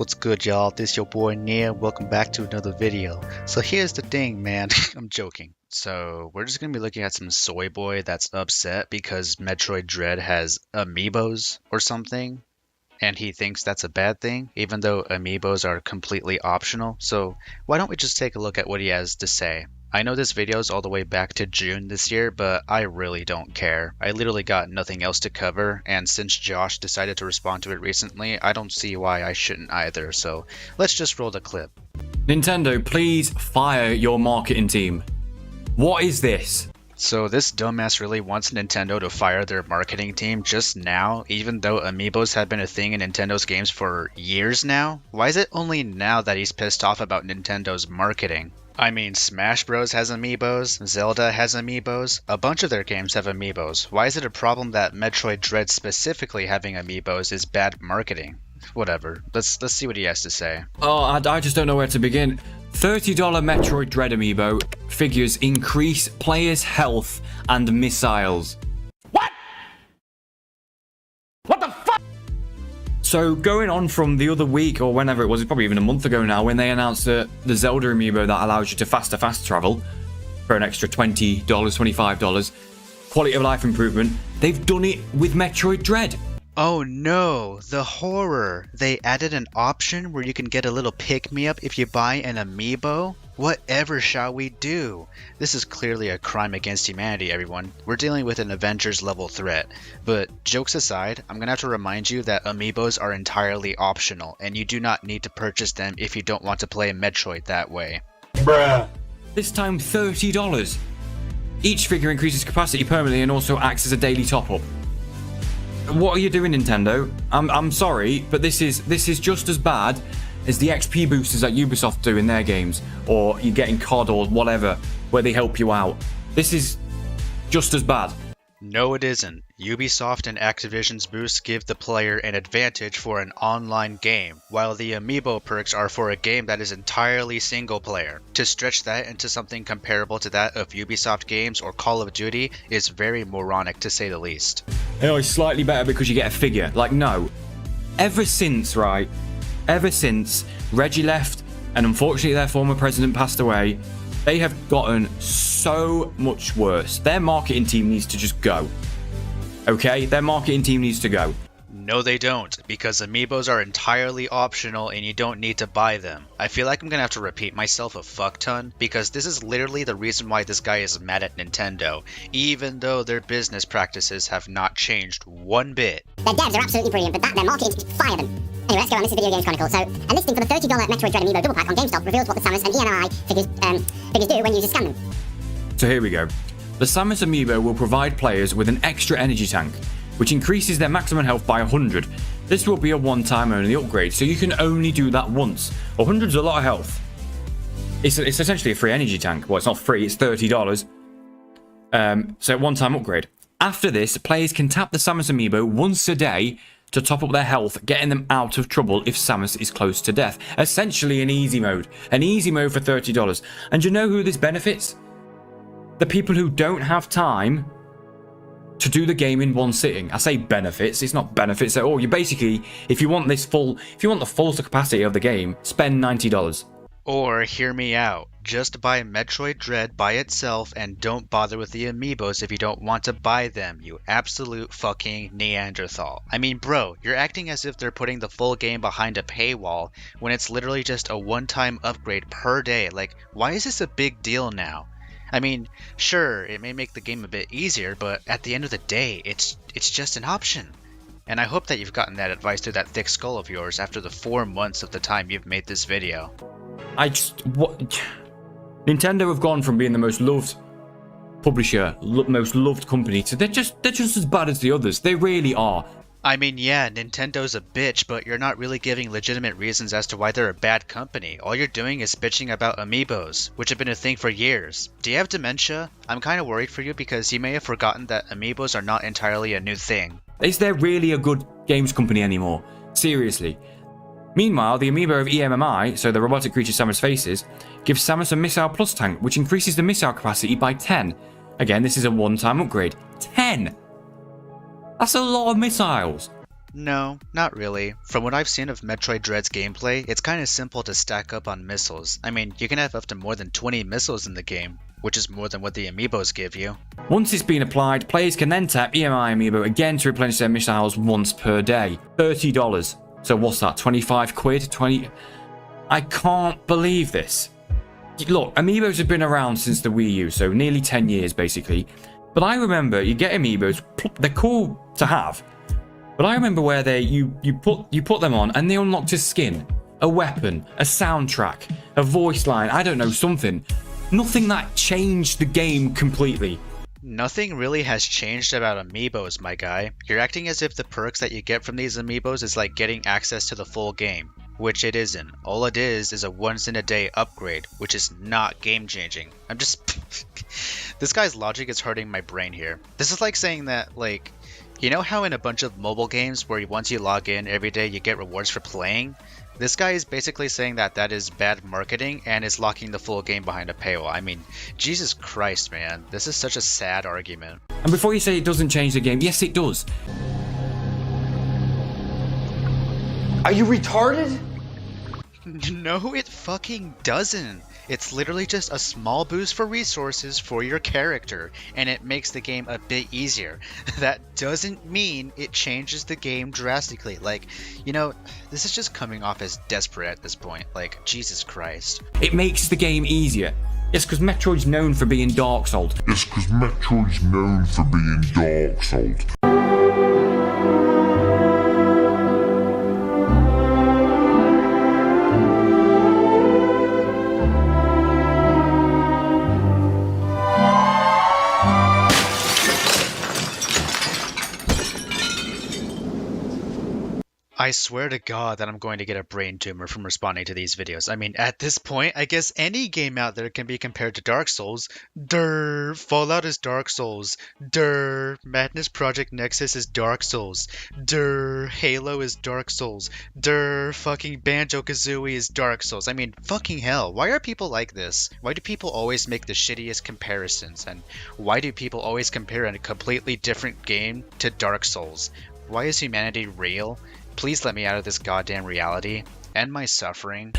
What's good, y'all? This your boy Nier. Welcome back to another video. So here's the thing, man. I'm joking. So we're just gonna be looking at some soy boy that's upset because Metroid Dread has Amiibos or something, and he thinks that's a bad thing, even though Amiibos are completely optional. So why don't we just take a look at what he has to say? I know this video is all the way back to June this year, but I really don't care. I literally got nothing else to cover, and since Josh decided to respond to it recently, I don't see why I shouldn't either, so let's just roll the clip. Nintendo, please fire your marketing team. What is this? So this dumbass really wants Nintendo to fire their marketing team just now, even though Amiibos have been a thing in Nintendo's games for years now? Why is it only now that he's pissed off about Nintendo's marketing? I mean, Smash Bros has Amiibos, Zelda has Amiibos, a bunch of their games have Amiibos. Why is it a problem that Metroid Dread specifically having Amiibos is bad marketing? Whatever. Let's see what he has to say. Oh, I just don't know where to begin. $30 Metroid Dread Amiibo figures increase players' health and missiles. What? What the fuck? So going on from the other week, or whenever it was, it's probably even a month ago now, when they announced the Zelda Amiibo that allows you to fast travel for an extra $20, $25, quality of life improvement, they've done it with Metroid Dread. Oh no, the horror! They added an option where you can get a little pick-me-up if you buy an Amiibo? Whatever shall we do? This is clearly a crime against humanity, everyone. We're dealing with an Avengers level threat. But jokes aside, I'm gonna have to remind you that Amiibos are entirely optional, and you do not need to purchase them if you don't want to play Metroid that way. Bruh. This time $30. Each figure increases capacity permanently and also acts as a daily top-up. What are you doing, Nintendo? I'm sorry, but this is just as bad as the XP boosters that Ubisoft do in their games, or you getting COD or whatever, where they help you out. This is just as bad. No, it isn't. Ubisoft and Activision's boosts give the player an advantage for an online game, while the Amiibo perks are for a game that is entirely single player. To stretch that into something comparable to that of Ubisoft games or Call of Duty is very moronic, to say the least. Oh, it's slightly better because you get a figure. Like, no. Ever since Reggie left, and unfortunately their former president passed away, they have gotten so much worse. Their marketing team needs to just go. Okay? Their marketing team needs to go. No, they don't, because Amiibos are entirely optional and you don't need to buy them. I feel like I'm gonna have to repeat myself a fuck ton, because this is literally the reason why this guy is mad at Nintendo, even though their business practices have not changed one bit. Their devs are absolutely brilliant, but their marketing, fire them. Anyway, let's go on. This is Video Games Chronicle. So, a listing for the $30 Metroid Dread Amiibo double pack on GameStop reveals what the Samus and ENI figures do when users scan them. So here we go. The Samus Amiibo will provide players with an extra energy tank, which increases their maximum health by 100. This will be a one-time only upgrade, so you can only do that once. 100's a lot of health. It's essentially a free energy tank. Well, it's not free, it's $30. So one-time upgrade. After this, players can tap the Samus Amiibo once a day to top up their health, getting them out of trouble if Samus is close to death. Essentially an easy mode. An easy mode for $30. And you know who this benefits? The people who don't have time to do the game in one sitting. I say benefits, it's not benefits at all. You basically, if you want the full capacity of the game, spend $90. Or, hear me out, just buy Metroid Dread by itself and don't bother with the Amiibos if you don't want to buy them, you absolute fucking Neanderthal. I mean, bro, you're acting as if they're putting the full game behind a paywall when it's literally just a one-time upgrade per day. Like, why is this a big deal now? I mean, sure, it may make the game a bit easier, but at the end of the day, it's just an option. And I hope that you've gotten that advice through that thick skull of yours after the 4 months of the time you've made this video. Nintendo have gone from being the most loved publisher, most loved company, to they're just as bad as the others. They really are. I mean, yeah, Nintendo's a bitch, but you're not really giving legitimate reasons as to why they're a bad company. All you're doing is bitching about Amiibos, which have been a thing for years. Do you have dementia? I'm kind of worried for you because you may have forgotten that Amiibos are not entirely a new thing. Is there really a good games company anymore? Seriously. Meanwhile, the Amiibo of EMMI, so the robotic creature Samus faces, gives Samus a Missile Plus tank, which increases the missile capacity by 10. Again, this is a one-time upgrade. 10! That's a lot of missiles. No, not really. From what I've seen of Metroid Dread's gameplay, it's kinda simple to stack up on missiles. I mean, you can have up to more than 20 missiles in the game, which is more than what the Amiibos give you. Once it's been applied, players can then tap EMI Amiibo again to replenish their missiles once per day. $30. So what's that, 25 quid? 20... I can't believe this. Look, Amiibos have been around since the Wii U, so nearly 10 years basically. But I remember, you get Amiibos, they're cool to have. But I remember where you put them on and they unlocked a skin, a weapon, a soundtrack, a voice line, I don't know, something. Nothing that changed the game completely. Nothing really has changed about Amiibos, my guy. You're acting as if the perks that you get from these Amiibos is like getting access to the full game, which it isn't. All it is a once-in-a-day upgrade, which is not game-changing. I'm just... This guy's logic is hurting my brain here. This is like saying that, like... You know how in a bunch of mobile games where once you log in every day you get rewards for playing? This guy is basically saying that that is bad marketing and is locking the full game behind a paywall. I mean, Jesus Christ, man. This is such a sad argument. And before you say it doesn't change the game, yes it does. Are you retarded? No, it fucking doesn't. It's literally just a small boost for resources for your character, and it makes the game a bit easier. That doesn't mean it changes the game drastically. Like, you know, this is just coming off as desperate at this point. Like, Jesus Christ. It makes the game easier. Yes, because Metroid's known for being Dark Souls. Yes, because Metroid's known for being Dark Souls. I swear to God that I'm going to get a brain tumor from responding to these videos. I mean, at this point, I guess any game out there can be compared to Dark Souls. Durr, Fallout is Dark Souls. Durr, Madness Project Nexus is Dark Souls. Durr, Halo is Dark Souls. Durr, fucking Banjo-Kazooie is Dark Souls. I mean, fucking hell, why are people like this? Why do people always make the shittiest comparisons? And why do people always compare a completely different game to Dark Souls? Why is humanity real? Please let me out of this goddamn reality. End my suffering.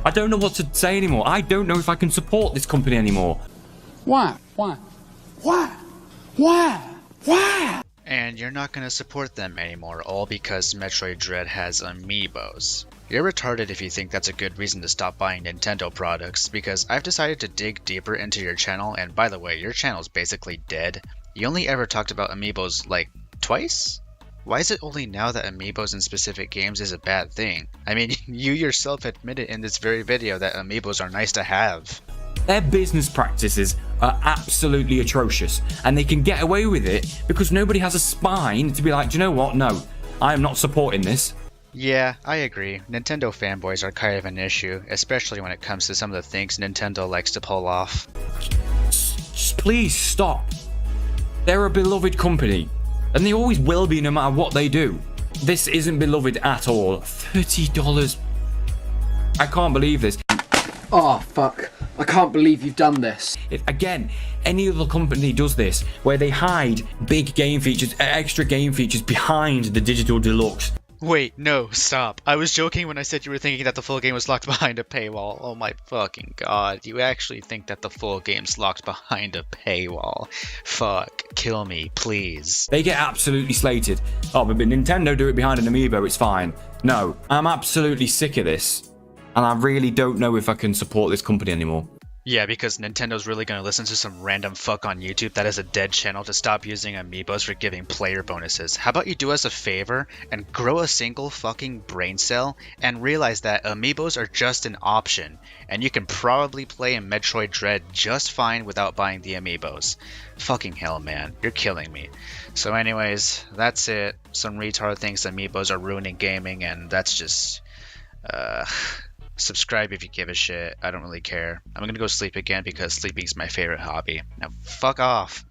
I don't know what to say anymore. I don't know if I can support this company anymore. Why? And you're not gonna support them anymore, all because Metroid Dread has Amiibos. You're retarded if you think that's a good reason to stop buying Nintendo products, because I've decided to dig deeper into your channel, and by the way, your channel's basically dead. You only ever talked about Amiibos, like, twice? Why is it only now that Amiibos in specific games is a bad thing? I mean, you yourself admitted in this very video that Amiibos are nice to have. Their business practices are absolutely atrocious, and they can get away with it because nobody has a spine to be like, do you know what? No, I am not supporting this. Yeah, I agree. Nintendo fanboys are kind of an issue, especially when it comes to some of the things Nintendo likes to pull off. Just please stop. They're a beloved company, and they always will be no matter what they do. This isn't beloved at all. $30. I can't believe this. Oh, fuck. I can't believe you've done this. If, again, any other company does this, where they hide big game features, extra game features behind the digital deluxe. Wait, no, stop. I was joking when I said you were thinking that the full game was locked behind a paywall. Oh my fucking god, you actually think that the full game's locked behind a paywall. Fuck, kill me, please. They get absolutely slated. Oh, but Nintendo do it behind an Amiibo, it's fine. No, I'm absolutely sick of this. And I really don't know if I can support this company anymore. Yeah, because Nintendo's really gonna listen to some random fuck on YouTube that is a dead channel to stop using Amiibos for giving player bonuses. How about you do us a favor and grow a single fucking brain cell and realize that Amiibos are just an option, and you can probably play in Metroid Dread just fine without buying the Amiibos. Fucking hell, man. You're killing me. So anyways, that's it. Some retard thinks Amiibos are ruining gaming, and that's just... Subscribe if you give a shit. I don't really care. I'm gonna go sleep again because sleeping is my favorite hobby. Now fuck off.